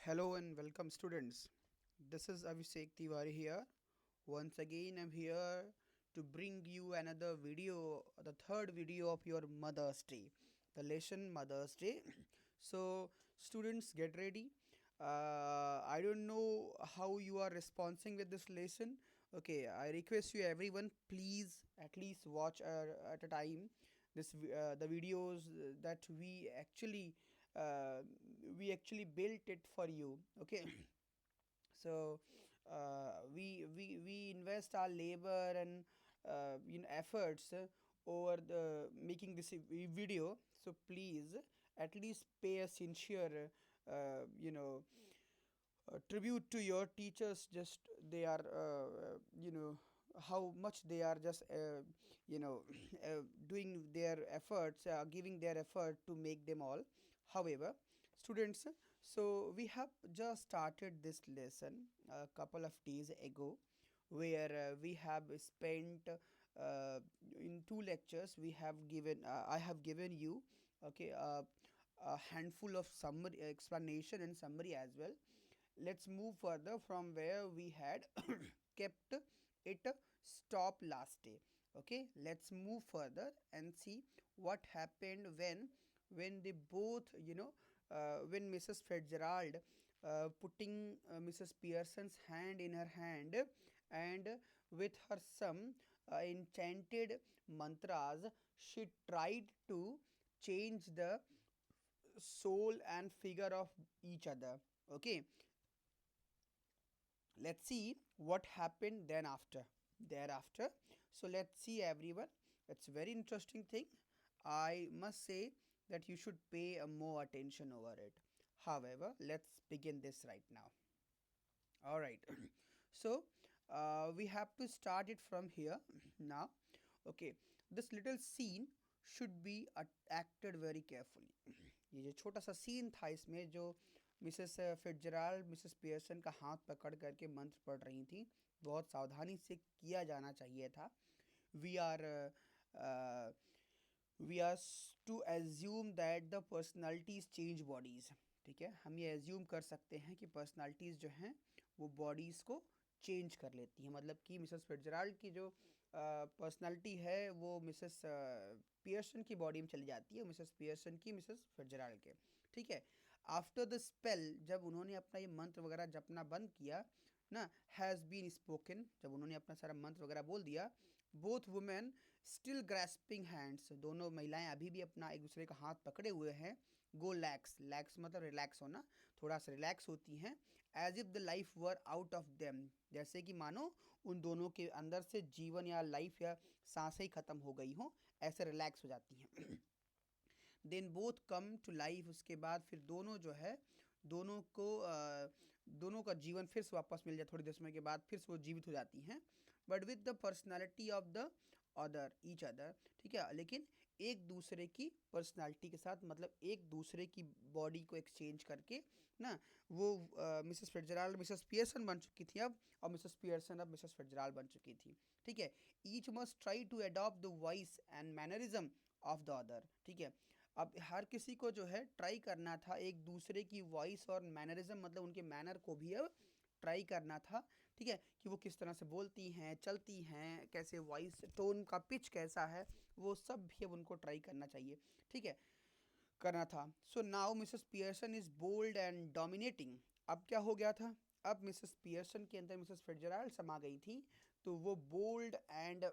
Hello and welcome, students. This is Abhishek Tiwari here. Once again, I'm here to bring you another video, the third video of your Mother's Day, the lesson Mother's Day. So, students, get ready. I don't know how you are responding with this lesson. Okay, I request you, everyone, please at least watch at a time the videos that uh, we actually built it for you. Okay. So we invest our labor and efforts over the making this video. So please at least pay a sincere tribute to your teachers. Just they are how much they are just you know doing their efforts, giving their effort to make them all. However, students, so we have just started this lesson a couple of days ago, where we have spent in two lectures. We have given I have given you, okay, a handful of summary explanation and summary as well. Let's move further from where we had kept it stop last day. Okay, let's move further and see what happened when they both, when Mrs. Fitzgerald putting Mrs. Pearson's hand in her hand, and with her some enchanted mantras, she tried to change the soul and figure of each other. Okay, let's see what happened then after thereafter. So let's see, everyone. It's a very interesting thing. I must say that you should pay more attention over it. However, let's begin this right now. All right. So we have to start it from here now. Okay, this little scene should be acted very carefully. ये जो छोटा सा scene था, इसमें जो Mrs Fitzgerald Mrs Pearson का हाथ पकड़ करके मंत्र पढ़ रही थी, बहुत सावधानी से किया जाना चाहिए था. We are we are to assume that the personalities change bodies. ठीक है, हम ये एज्यूम कर सकते हैं कि पर्सनालिटीज़ जो हैं वो बॉडीज़ को चेंज कर लेती हैं. मतलब कि मिसेस फिट्जराल्ड की जो पर्सनालिटी है वो मिसेस पियर्सन की बॉडी में चली जाती है, मिसेस पियर्सन की मिसेस फिट्जराल्ड के. ठीक है, आफ्टर द स्पेल, जब उन्होंने अपना ये मंत्र वगैरह जपना बंद किया ना, हैज़ बीन स्पोकन, जब उन्होंने अपना सारा मंत्र वगैरह बोल दिया, both women still grasping hands, दोनों महिलाएं अभी भी अपना एक दूसरे का हाथ पकड़े हुए हैं. गो लैक्स, लैक्स मतलब रिलैक्स होना, थोड़ा सा रिलैक्स होती हैं. As if the life were out of them, जैसे कि मानो उन दोनों के अंदर से जीवन या लाइफ या सांसें ही ख़त्म हो गई हों, ऐसे रिलैक्स हो जाती हैं. Then both come to life, उसके बाद फिर दोनों जो है, दोनों को दोनों का जीवन फिर से वापस मिल जाए, थोड़ी देर समय के बाद फिर से वो जीवित हो जाती हैं. But with the personality of the other each other. ठीक है, लेकिन एक दूसरे की पर्सनालिटी के साथ, मतलब एक दूसरे की बॉडी को एक्सचेंज करके ना, वो मिसेस फिट्जराल्ड मिसेस पियर्सन बन चुकी थी अब, और मिसेस पियर्सन अब मिसेस फिट्जराल्ड बन चुकी थी. ठीक है, each must try to adopt the voice and mannerism of the other. ठीक है, अब हर किसी को जो है ट्राई करना था एक दूसरे की वॉइस और मैनरिज्म, मतलब उनके मैनर को भी अब ट्राई करना था. ठीक है, कि वो किस तरह से बोलती हैं, चलती हैं, कैसे वॉइस टोन का पिच कैसा है, वो सब भी अब उनको ट्राई करना चाहिए. ठीक है, करना था. So now Mrs Pearson is bold and dominating. अब क्या हो गया था, अब मिसेस पियर्सन के अंदर मिसेस फिट्जराल्ड समा गई थी, तो वो बोल्ड एंड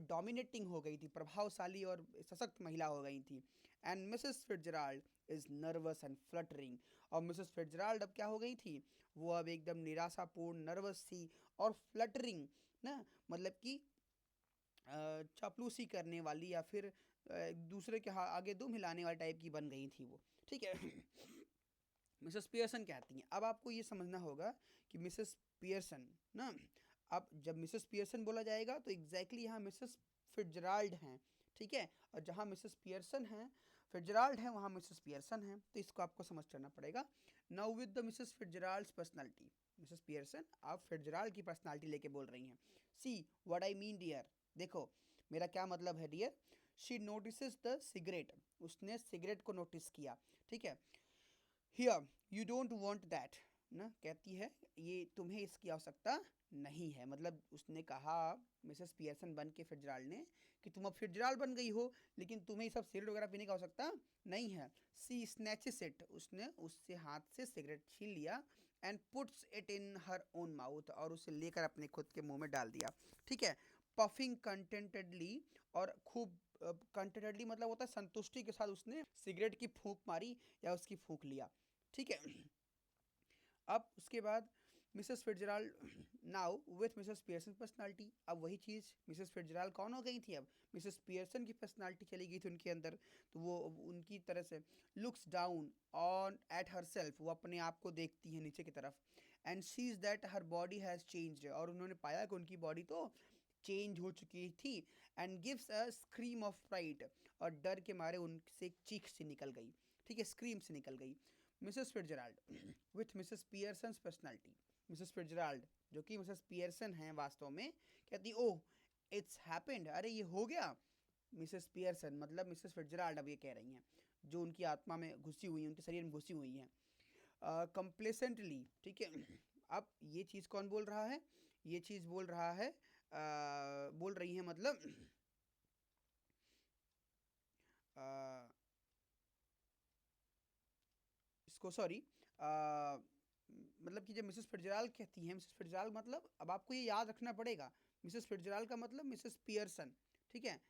डोमिनेटिंग हो गई थी, प्रभावशाली और सशक्त महिला हो गई थी. And Mrs Fitzgerald is nervous and fluttering. और मिसेस फिट्जराल्ड अब क्या हो गई थी, वो अब एकदम निराशापूर्ण, नर्वस थी और फ्लटरिंग ना, मतलब कि चापलूसी करने वाली, या फिर एक दूसरे के आगे दुम हिलाने वाली टाइप की बन गई थी वो. ठीक है. मिसेस पियर्सन कहती हैं. अब आपको ये समझना होगा कि मिसेस पियर्सन ना, अब जब मिसेस पियर्सन बोला जाएगा तो एग्जैक्टली यहाँ मिसेस फिट्जराल्ड हैं. ठीक है, और जहाँ मिसेस पियर्सन हैं, फिट्जराल्ड हैं, वहाँ मिसेस पियर्सन हैं. तो इसको आपको समझ करना पड़ेगा. Now with the Mrs Fitzgerald's personality, Mrs Pearson आप फिट्जराल्ड की पर्सनालिटी लेके बोल रही हैं. See what I mean dear, देखो मेरा क्या मतलब है dear. She notice the cigarette, उसने सिगरेट को नोटिस किया. ठीक है, here you don't want that, ना कहती है ये तुम्हें इसकी आवश्यकता नहीं है। मतलब उसने कहा मिसेस पियर्सन बन के फिट्जराल्ड ने कि तुम अब फिट्जराल्ड बन गई हो, लेकिन तुम्हें ये सब सिगरेट वगैरह पीने की आवश्यकता नहीं है। सी स्नैचेस इट, उसने उससे हाथ से सिगरेट छीन लिया and puts it in her own mouth, और उसे लेकर अपने खुद के मुंह में डाल दिया। ठीक है, पफिंग कंटेंटेडली, और खूब कंटेंटेडली मतलब होता है संतुष्टि के साथ उसने सिगरेट की फूंक मारी या उसकी फूंक लिया। ठीक है, अब उसके बाद Mrs Fitzgerald now with Mrs Pearson personality, अब वही चीज़ मिसेस फिट्जराल्ड कौन हो गई थी, अब मिसेस पियर्सन की पर्सनालिटी चली गई थी उनके अंदर। तो वो उनकी तरह से looks down on at herself, वो अपने आप को देखती है नीचे की तरफ, and sees that her body has changed, और उन्होंने पाया कि उनकी बॉडी तो चेंज हो चुकी थी। And gives a scream of fright, और डर के मारे उनसे एक चीख सी निकल गई। ठीक है, स्क्रीम से निकल गई। Mrs Fitzgerald with Mrs Pearson's personality, Mrs Fitzgerald जो कि मिसेस पियर्सन हैं वास्तव में, कहती ओह इट्स हैपेंड, अरे ये हो गया। मिसेस पियर्सन मतलब मिसेस फिट्जराल्ड अब ये कह रही हैं, जो उनकी आत्मा में घुसी हुई हैं, उनके शरीर में घुसी हुई हैं कंप्लेसेंटली। ठीक है, अब ये चीज़ कौन बोल रहा है, ये चीज़ बोल रहा है बोल रही है मतलब इसको सॉरी मतलब कि जब मिसेस फिट्जराल्ड कहती हैं, मिसेस फिट्जराल्ड मतलब अब आपको ये याद रखना पड़ेगा, मिसेस फिट्जराल्ड का मतलब मिसेस पियर्सन। ठीक है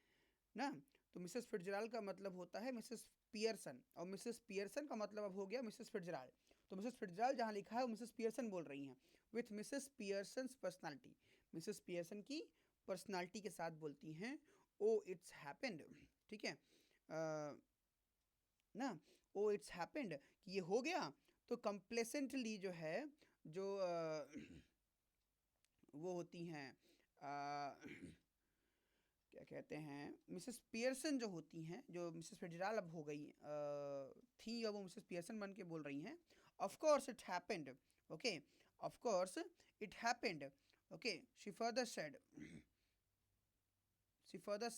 ना, तो मिसेस फिट्जराल्ड का मतलब होता है मिसेस पियर्सन, और मिसेस पियर्सन का मतलब अब हो गया मिसेस फिट्जराल्ड। तो मिसेस फिट्जराल्ड जहाँ लिखा है वो मिसेस पियर्सन बोल रही हैं, with Mrs Pearson's personality, Mrs Pearson की पर्सनालिटी के साथ बोलती हैं ओ इट्स हैपेंड। ठीक है ना, ओ इट्स हैपेंड कि ये हो गया। तो कंप्लेसेंटली जो है, जो वो होती हैं क्या कहते हैं, मिसेस पियर्सन जो होती हैं, जो मिसेस फिट्जराल्ड अब हो गई थी, अब वो मिसेस पियर्सन बन के बोल रही हैं of course it happened, okay of course it happened, okay she further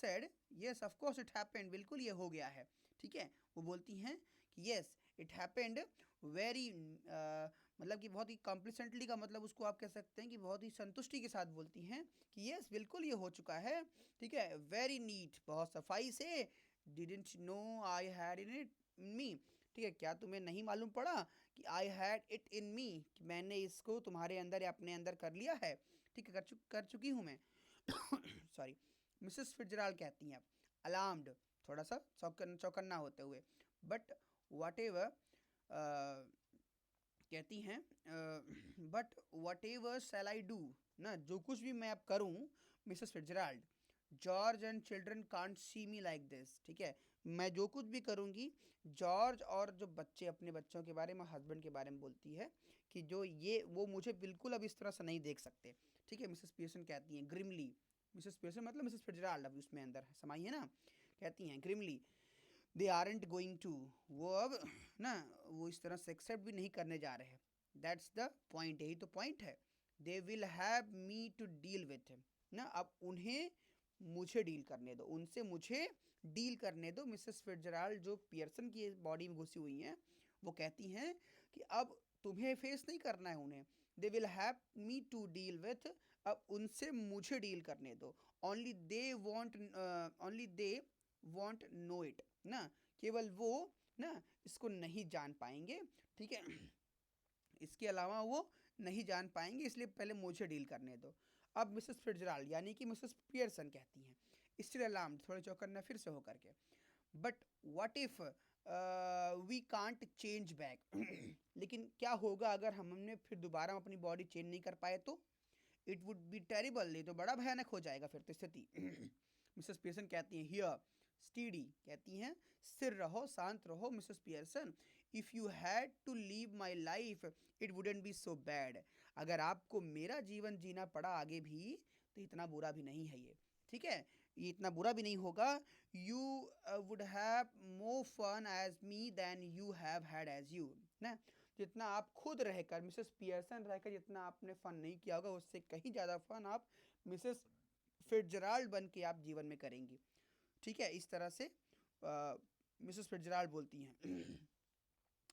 said yes of course it happened, बिल्कुल ये हो गया है। ठीक है, वो बोलती हैं कि यस इट हैपेंड वेरी, मतलब कि बहुत ही कॉम्प्लिसेंटली का मतलब उसको आप कह सकते हैं कि बहुत ही संतुष्टि के साथ बोलती हैं कि यस बिल्कुल ये हो चुका है। ठीक है, वेरी नीट, बहुत सफाई से, didn't know I had in it me, ठीक है, क्या तुम्हें नहीं मालूम पड़ा कि आई हैड इट इन मी, कि मैंने इसको तुम्हारे अंदर या अपने अंदर कर लिया है। ठीक है, कर चुकी हूँ मैं। सॉरी, मिसेस फिट्जराल्ड कहती हैं अलार्म्ड, थोड़ा सा चौकन्ना होते हुए, बट वट एवर कहती हैं but whatever shall I do, ना जो कुछ भी मैं अब करूँ Mrs Fitzgerald, George and children can't see me like this. ठीक है, मैं जो कुछ भी करूँगी, जॉर्ज और जो बच्चे, अपने बच्चों के बारे में, हस्बैंड के बारे में बोलती है कि जो ये वो मुझे बिल्कुल अब इस तरह से नहीं देख सकते। ठीक है, मिसेस पियर्सन कहती हैं ग्रिमली, मिसेस पियर्सन मतलब मिसेस फिट्जराल्ड अब उसमें अंदर समाई है ना, कहती हैं grimly they aren't going to, वो अब ना वो इस तरह से एक्सेप्ट भी नहीं करने जा रहे हैं। दैट्स द पॉइंट, यही तो पॉइंट है। They will have me to deal with ना, अब उन्हें मुझे डील करने दो, उनसे मुझे डील करने दो। मिसेस फिट्जराल्ड जो पियर्सन की बॉडी में घुसी हुई हैं, वो कहती हैं कि अब तुम्हें फेस नहीं करना है उन्हें, they will have me to deal with, अब उनसे मुझे डील करने दो। Only they want know it, ना केवल वो ना इसको नहीं जान पाएंगे। ठीक है, इसके अलावा वो नहीं जान पाएंगे, इसलिए पहले मुझे डील करने दो। अब मिसेस फिट्जराल्ड यानी कि मिसेस पियर्सन कहती हैं स्टिल अलार्म, थोड़े चौकन्ना फिर से होकर के, but what if we can't change back, लेकिन क्या होगा अगर हमने फिर दोबारा अपनी बॉडी चेंज नहीं कर पाए तो, इट वुड बी टेरिबल, ये तो बड़ा भयानक हो जाएगा फिर तो स्थिति। मिसेस पियर्सन कहती हैं हियर स्टीडी, कहती हैं स्थिर रहो, शांत रहो Mrs Pearson, if you had to leave my life it wouldn't be so bad, अगर आपको मेरा जीवन जीना पड़ा आगे भी तो इतना बुरा भी नहीं है ये। ठीक है, ये इतना बुरा भी नहीं होगा। You would have more fun as me than you have had as you, ना जितना आप खुद रहकर, मिसेस पियर्सन रहकर जितना आपने फ़न नहीं किया होगा, उससे कहीं ज़्यादा फ़न आप मिसेस फिट्जराल्ड बन के आप जीवन में करेंगी। ठीक है, इस तरह से मिसेस फिट्जराल्ड बोलती हैं।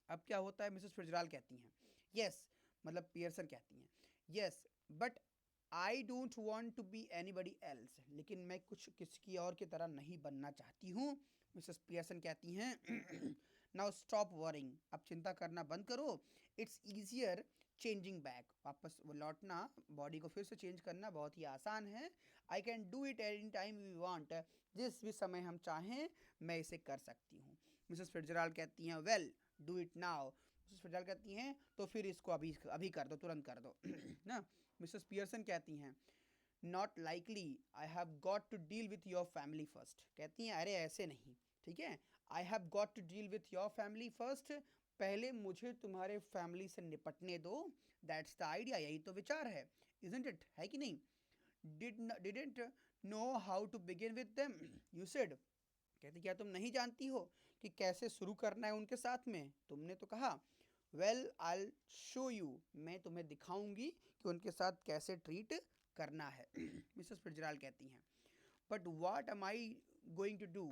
अब क्या होता है, मिसेस फिट्जराल्ड कहती हैं, यस, मतलब पियर्सन कहती हैं, yes but I don't want to be anybody else, लेकिन मैं कुछ किसी और की तरह नहीं बनना चाहती हूँ। मिसेस पियर्सन कहती हैं नाउ स्टॉप वरिंग, अब चिंता करना बंद करो, इट्स ईजियर चेंजिंग बैक, वापस वो लौटना, बॉडी को फिर से चेंज करना बहुत ही आसान है। I can do it any time we want, जिस भी समय हम चाहें मैं इसे कर सकती हूँ। मिसेस फिट्जराल्ड कहती हैं well do it now, Mrs Fitzgerald कहती हैं तो फिर इसको अभी अभी कर दो, तुरंत कर दो ना। मिसेस पियर्सन कहती हैं not likely, I have got to deal with your family first, कहती हैं अरे ऐसे नहीं, ठीक है, I have got to deal with your family first, पहले मुझे तुम्हारे फैमिली से निपटने दो, दैट्स द आइडिया, यही तो विचार है, इजंट इट, है कि नहीं। Didn't know how to begin with them, you said, कहती क्या तुम नहीं जानती हो कि कैसे शुरू करना है उनके साथ में, तुमने तो कहा। वेल आई शो यू, मैं तुम्हें दिखाऊंगी कि उनके साथ कैसे ट्रीट करना है मिसेस फिट्जराल्ड कहती हैं but what am I going to do,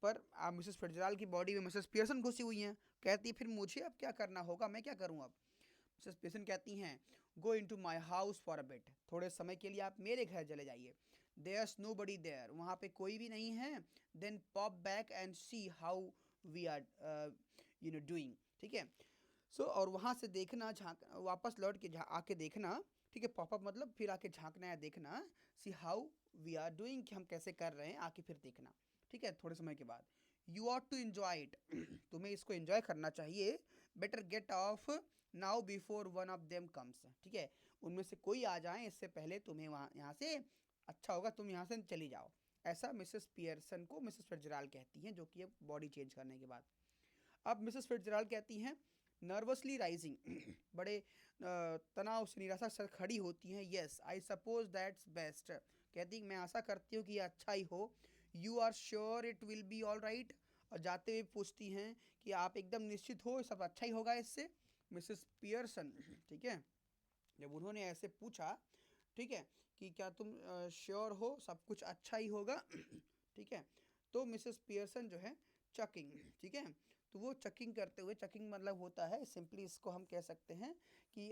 पर मिसेस फिट्जराल्ड की बॉडी में मिसेस पियर्सन घुसी हुई हैं, कहती है फिर मुझे अब क्या करना होगा, मैं क्या करूं अब। मिसेस पियर्सन कहती हैं go into my house for a bit, थोड़े समय के लिए आप मेरे घर चले जाइए, देयर्स नो बडी देयर, वहाँ पे कोई भी नहीं है, then pop back and see how we are doing, ठीक है। सो और वहाँ से देखना, झाँक, वापस लौट के आके देखना, ठीक है, पॉपअप मतलब फिर आके झांकना है, देखना, see how we are doing, कि हम कैसे कर रहे हैं, आके फिर देखना, ठीक है, थोड़े समय के बाद। You are to enjoy it, तुम्हें इसको एंजॉय करना चाहिए, better get off now before one of them comes, ठीक है, उनमें से कोई आ जाए इससे पहले तुम्हें वहाँ यहाँ से, अच्छा होगा तुम यहाँ से चली जाओ, ऐसा मिसेस पियर्सन को मिसेस फिट्जराल्ड कहती हैं, जो कि अब बॉडी चेंज करने के बाद। अब मिसेस फिट्जराल्ड कहती हैं नर्वसली राइजिंग बड़े तनाव से निराशा से खड़ी होती हैं, yes I suppose that's best, कहती मैं आशा करती हूँ कि अच्छा ही हो, you are sure it will be all right, और जाते हुए पूछती हैं कि आप एकदम निश्चित हो सब अच्छा ही होगा इससे। मिसेस पियर्सन, ठीक है, जब उन्होंने ऐसे पूछा, ठीक है, कि क्या तुम श्योर हो सब कुछ अच्छा ही होगा ठीक है, तो मिसेस पियर्सन जो है चकिंग, ठीक है, तो वो चकिंग करते हुए, चकिंग मतलब होता है सिंपली इसको हम कह सकते हैं कि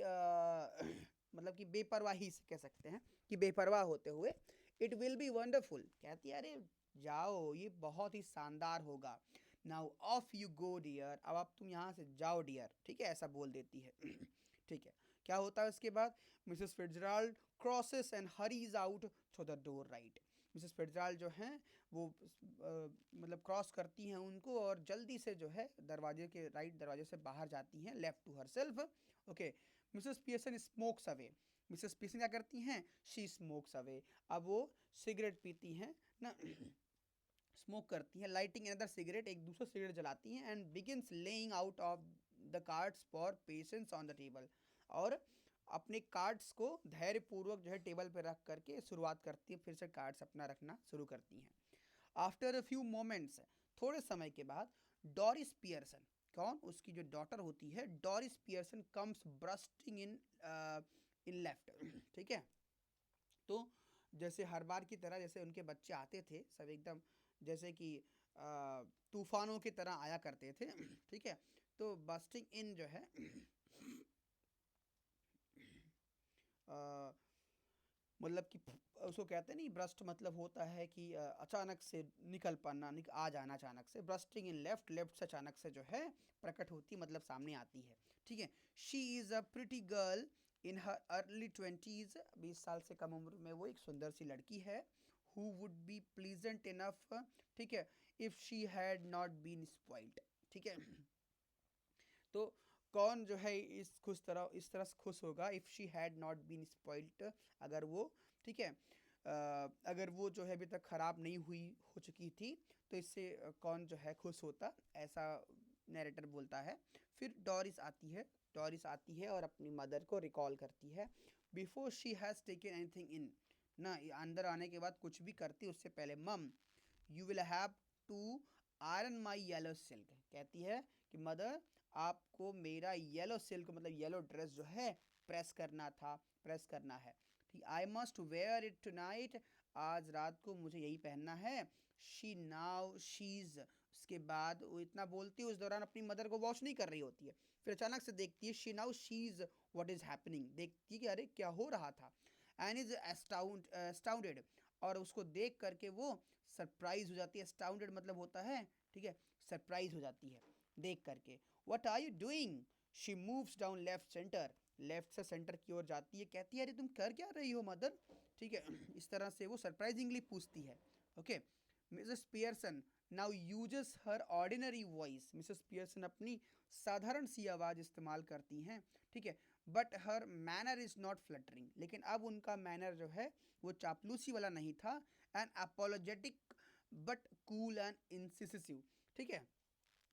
मतलब कि बेपरवाही से कह सकते हैं कि बेपरवाह होते हुए, इट विल बी वंडरफुल, कहती है अरे जाओ ये बहुत ही शानदार होगा, now off you go dear, अब आप तुम यहाँ से जाओ डियर, ठीक है, ऐसा बोल देती है ठीक है, क्या होता है उसके बाद, Mrs Fitzgerald crosses and hurries out through the door right, Mrs Fitzgerald जो हैं वो मतलब क्रॉस करती हैं उनको और जल्दी से जो है दरवाजे के राइट दरवाजे से बाहर जाती हैं, left to herself, okay. Mrs Pearson smokes away, Mrs Pearson क्या करती हैं, शी स्मोक्स अवे, अब वो सिगरेट पीती हैं ना स्मोक करती हैं, लाइटिंग अनदर सिगरेट, एक दूसरा सिगरेट जलाती हैं, and begins laying out of the cards for patience on the table, और अपने कार्ड्स को धैर्यपूर्वक जो है टेबल पर रख करके शुरुआत करती है, फिर से कार्ड्स अपना रखना शुरू करती हैं। आफ्टर अ फ्यू मोमेंट्स, थोड़े समय के बाद, डॉरिस पियर्सन, कौन, उसकी जो डॉटर होती है Doris Pearson, comes bursting in in left ठीक है, तो जैसे हर बार की तरह जैसे उनके बच्चे आते थे सब एकदम जैसे कि तूफानों की तरह आया करते थे ठीक है, तो बस्टिंग इन जो है मतलब कि उसको कहते हैं नहीं, ब्रस्ट मतलब होता है कि अचानक से निकल पाना, आ जाना अचानक से, ब्रस्टिंग इन लेफ्ट, लेफ्ट से अचानक से जो है प्रकट होती, मतलब सामने आती है, ठीक है। She is a pretty girl in her early 20s, 20 साल से कम उम्र में वो एक सुंदर सी लड़की है, who would be pleasant enough, ठीक है, if she had not been spoiled, ठीक है, तो कौन जो है इस तरह से खुश होगा, if she had not been spoiled, अगर वो, ठीक है, अगर वो जो है अभी तक ख़राब नहीं हुई हो चुकी थी, तो इससे कौन जो है खुश होता, ऐसा नैरेटर बोलता है। फिर डॉरिस आती है और अपनी मदर को रिकॉल करती है, before she has taken anything in, ना अंदर आने के बाद कुछ भी करती उससे पहले, mum you will have to iron my yellow silk, कहती है कि मदर आपको मेरा येलो सिल्क मतलब येलो ड्रेस जो है प्रेस करना है, ठीक, I must wear it tonight, आज रात को मुझे यही पहनना है, शी नाउ शीज इसके बाद वो इतना बोलती है, उस दौरान अपनी मदर को वॉच नहीं कर रही होती है। फिर अचानक से देखती है, she now she is what is happening, देखती है कि अरे क्या हो रहा था, एंड इज अस्टाउंडेड, और उसको देख करके वो सरप्राइज हो जाती है। अस्टाउंडेड मतलब होता है, ठीक है, सरप्राइज हो जाती है देख करके। What are you doing, she moves down left centre, left से सेंटर की ओर जाती है, कहती है अरे तुम कर क्या रही हो मदर, ठीक है। इस तरह से वो सरप्राइजिंगली पूछती है। Okay, Mrs Pearson now uses her ordinary voice, Mrs Pearson अपनी साधारण सी आवाज़ इस्तेमाल करती हैं, ठीक है। But her manner is not fluttering, लेकिन अब उनका मैनर जो है वो चापलूसी वाला नहीं था। And apologetic but cool and incisive, ठीक है।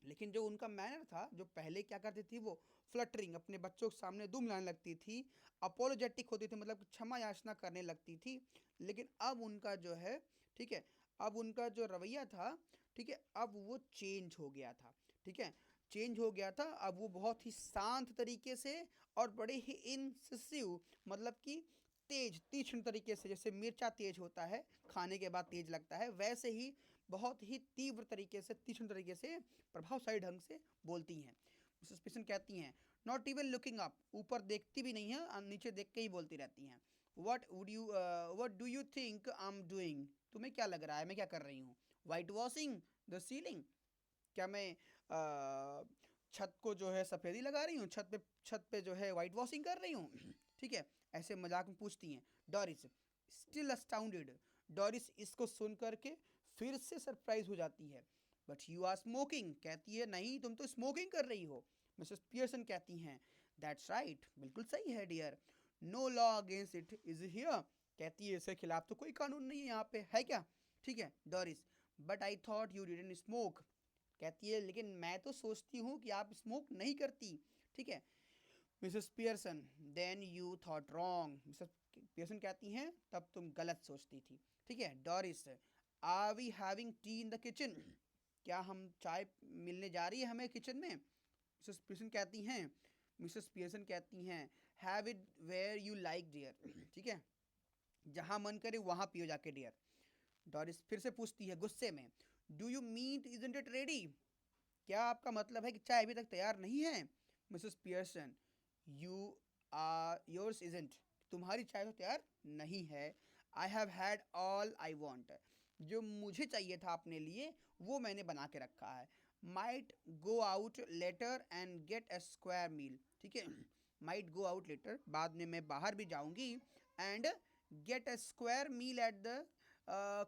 लेकिन जो उनका मैनर था, जो पहले क्या करती थी वो फ्लटरिंग, अपने बच्चों के सामने दुम लाने लगती थी, अपोलोजेटिक होती थी मतलब क्षमा याचना करने लगती थी। लेकिन अब उनका जो है, ठीक है, अब उनका जो रवैया था, ठीक है, अब वो चेंज हो गया था, ठीक है, चेंज हो गया था। अब वो बहुत ही शांत तरीके से और बड़े ही इंसिसिव मतलब कि तेज तीक्ष्ण तरीके से, जैसे मिर्चा तेज होता है खाने के बाद तेज लगता है, वैसे ही बहुत ही तीव्र तरीके से, तीक्ष्ण तरीके से, प्रभावशाली ढंग से बोलती हैं। मिसेस पियर्सन कहती हैं, नॉट इवन लुकिंग अप, ऊपर देखती भी नहीं है, नीचे देख के ही बोलती रहती हैं। What do you think I am doing, तुम्हें क्या लग रहा है मैं क्या कर रही हूँ। वाइट वॉशिंग द सीलिंग, क्या मैं छत को जो है सफ़ेदी लगा रही हूँ, छत पे जो है वाइट वॉशिंग कर रही हूँ, ठीक है, ऐसे मजाक में पूछती हैं। डॉरिस स्टिल अस्टाउंडेड, डॉरिस इसको सुन करके फिर से सरप्राइज हो जाती है। बट यू आर स्मोकिंग, कहती है नहीं तुम तो स्मोकिंग कर रही हो। मिसेस पियर्सन कहती हैं, दैट्स राइट, बिल्कुल सही है dear, no law against it is here, कहती है इसके खिलाफ तो कोई कानून नहीं है यहाँ पे, है क्या, ठीक है। Doris, but I thought you didn't smoke, कहती है लेकिन मैं तो सोचती हूँ कि आप स्मोक नहीं करती, ठीक है। Mrs Pearson, then you thought wrong, Mrs Pearson कहती हैं तब तुम गलत सोचती थी, ठीक है। Doris, are we having tea in the kitchen, क्या हम चाय मिलने जा रही है हमें किचन में। मिसेस पियर्सन कहती हैं have it where you like dear, ठीक है, जहाँ मन करे वहाँ पियो जाके डियर। डॉरिस फिर से पूछती है गुस्से में, do you mean isn't it ready, क्या आपका मतलब है कि चाय अभी तक तैयार नहीं है। Mrs Pearson, you are yours isn't, तुम्हारी चाय तो तैयार नहीं है। I have had all I want, जो मुझे चाहिए था अपने लिए वो मैंने बना के रखा है। Might go out later and get a square meal, ठीक है, माइट गो आउट लेटर, बाद में मैं बाहर भी जाऊंगी, and get a square meal at the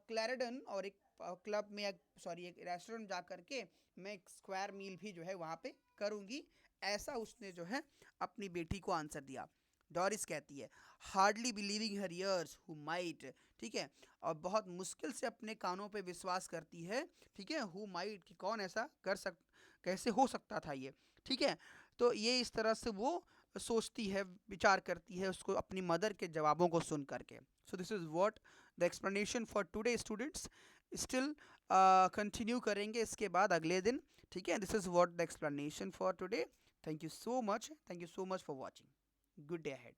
Clarendon, और एक क्लब में, सॉरी एक रेस्टोरेंट जा करके मैं एक स्क्वायर मील भी जो है वहाँ पे करूँगी, ऐसा उसने जो है अपनी बेटी को आंसर दिया। डॉरिस कहती है, hardly believing her years who might, ठीक है, और बहुत मुश्किल से अपने कानों पे विश्वास करती है, ठीक है, हु माइट, कि कौन ऐसा कैसे हो सकता था ये, ठीक है। तो ये इस तरह से वो सोचती है, विचार करती है उसको अपनी मदर के जवाबों को सुन करके। So this is what the explanation for today students. Still continue करेंगे इसके बाद अगले दिन, ठीक है। This is what the explanation for today. Thank you so much, thank you so much for watching. Good day ahead.